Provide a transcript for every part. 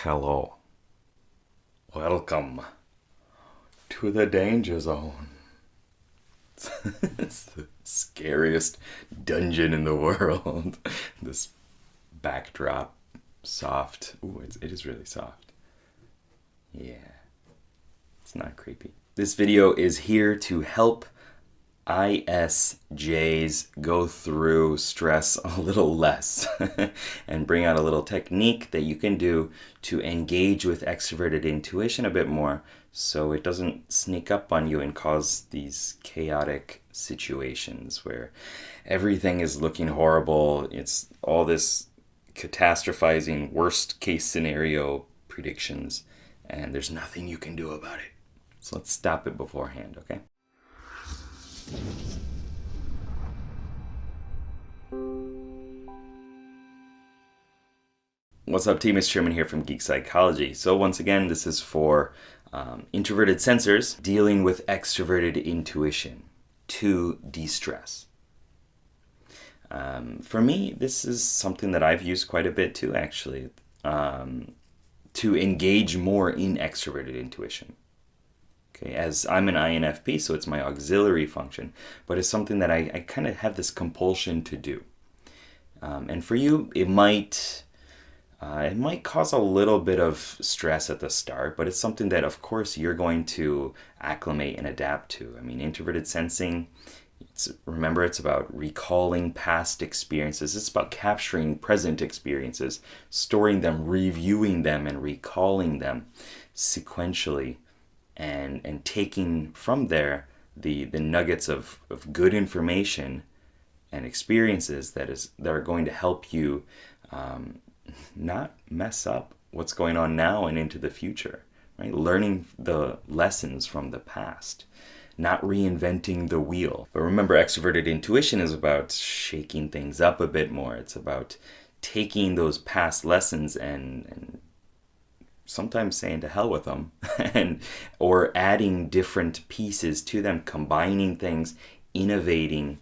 Hello. Welcome to the danger zone. It's the scariest dungeon in the world. This backdrop, soft. Ooh, it is really soft. Yeah, it's not creepy. This video is here to help ISJs go through stress a little less and bring out a little technique that you can do to engage with extroverted intuition a bit more so it doesn't sneak up on you and cause these chaotic situations where everything is looking horrible. It's all this catastrophizing worst case scenario predictions and there's nothing you can do about it. So let's stop it beforehand, okay? What's up, team? It's Sherman here from Geek Psychology. So once again, this is for introverted sensors dealing with extroverted intuition to de-stress. For me, this is something that I've used quite a bit too, actually, to engage more in extroverted intuition. Okay, as I'm an INFP, so it's my auxiliary function, but it's something that I kind of have this compulsion to do. And for you, it might cause a little bit of stress at the start, but it's something that, of course, you're going to acclimate and adapt to. I mean, introverted sensing, remember, it's about recalling past experiences. It's about capturing present experiences, storing them, reviewing them, and recalling them sequentially. And taking from there the nuggets of good information and experiences that are going to help you not mess up what's going on now and into the future, right? Learning the lessons from the past, not reinventing the wheel. But remember, extroverted intuition is about shaking things up a bit more. It's about taking those past lessons and sometimes saying to hell with them or adding different pieces to them, combining things, innovating.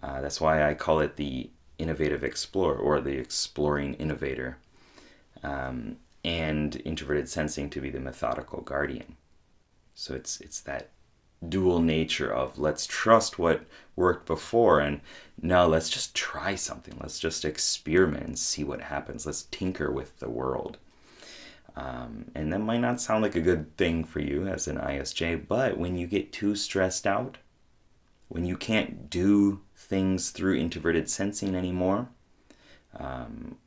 That's why I call it the innovative explorer or the exploring innovator, and introverted sensing to be the methodical guardian. So it's that dual nature of let's trust what worked before and now let's just try something. Let's just experiment and see what happens. Let's tinker with the world. And that might not sound like a good thing for you as an ISJ, but when you get too stressed out, when you can't do things through introverted sensing anymore,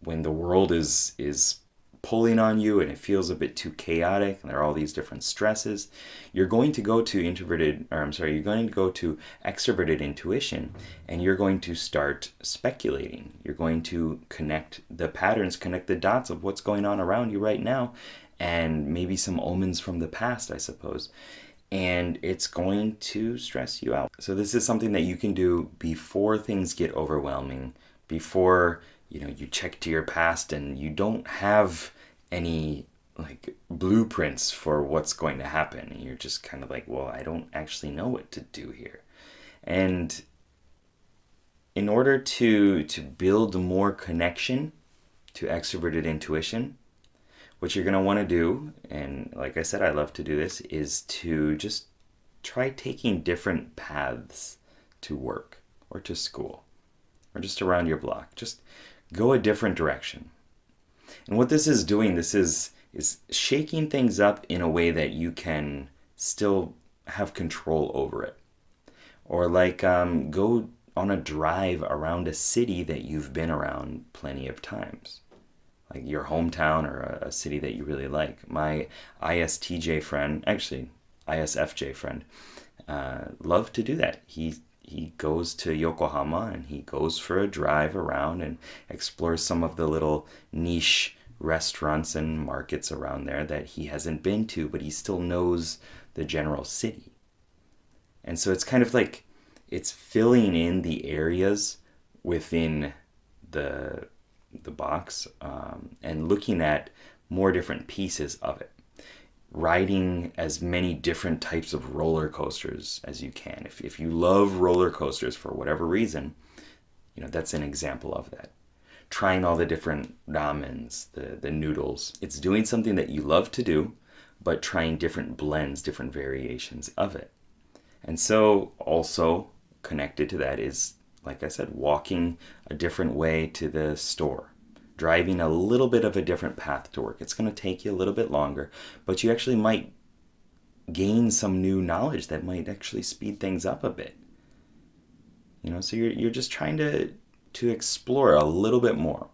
when the world is pulling on you and it feels a bit too chaotic and there are all these different stresses, you're going to go to you're going to go to extroverted intuition and you're going to start speculating. You're going to connect the patterns, connect the dots of what's going on around you right now and maybe some omens from the past, I suppose. And it's going to stress you out. So this is something that you can do before things get overwhelming, before you check to your past and you don't have any like blueprints for what's going to happen. And you're just kind of like, well, I don't actually know what to do here. And in order to build more connection to extroverted intuition, what you're going to want to do, and like I said, I love to do this, is to just try taking different paths to work or to school or just around your block. Just go a different direction. And what this is doing, this is shaking things up in a way that you can still have control over it. Or like go on a drive around a city that you've been around plenty of times. Like your hometown or a city that you really like. My ISTJ friend, actually ISFJ friend, loved to do that. He goes to Yokohama and he goes for a drive around and explores some of the little niche restaurants and markets around there that he hasn't been to, but he still knows the general city. And so it's kind of like it's filling in the areas within the box and looking at more different pieces of it. Riding as many different types of roller coasters as you can. If you love roller coasters for whatever reason, that's an example of that. trying all the different ramens, the noodles. It's doing something that you love to do, but trying different blends, different variations of it. And so also connected to that is, like I said, walking a different way to the store, driving a little bit of a different path to work. It's going to take you a little bit longer, but you actually might gain some new knowledge that might actually speed things up a bit. So you're just trying to explore a little bit more.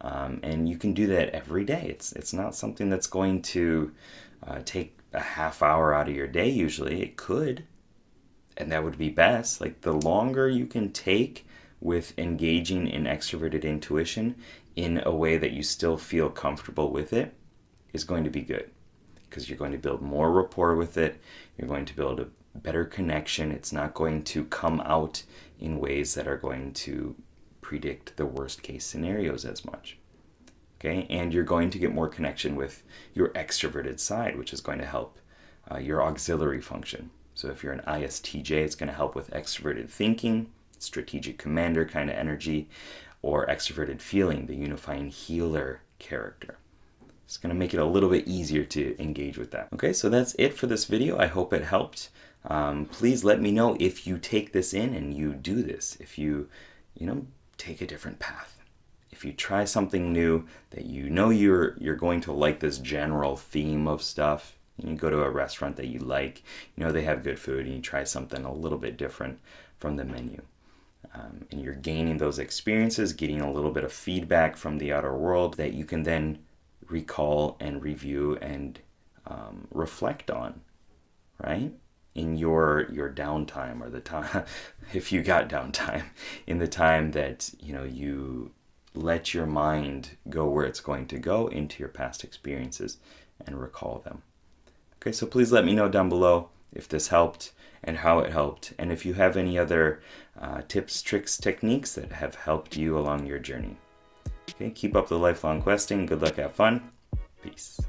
And you can do that every day. It's not something that's going to take a half hour out of your day usually. It could, and that would be best. Like, the longer you can take with engaging in extroverted intuition in a way that you still feel comfortable with it is going to be good, because you're going to build more rapport with it. You're going to build a better connection. It's not going to come out in ways that are going to predict the worst case scenarios as much. Okay, and you're going to get more connection with your extroverted side, which is going to help your auxiliary function. So if you're an ISTJ, it's going to help with extroverted thinking, strategic commander kind of energy, or extroverted feeling, the unifying healer character. It's going to make it a little bit easier to engage with that. Okay, so that's it for this video. I hope it helped. Please let me know if you take this in and you do this. If you take a different path. If you try something new that you're going to like this general theme of stuff. You go to a restaurant that you like, they have good food, and you try something a little bit different from the menu. And you're gaining those experiences, getting a little bit of feedback from the outer world that you can then recall and review and reflect on, right? In your downtime, or the time, if you got downtime, in the time that you let your mind go where it's going to go, into your past experiences, and recall them. Okay, so please let me know down below if this helped and how it helped, and if you have any other tips, tricks, techniques that have helped you along your journey. Okay, keep up the lifelong questing. Good luck, have fun. Peace.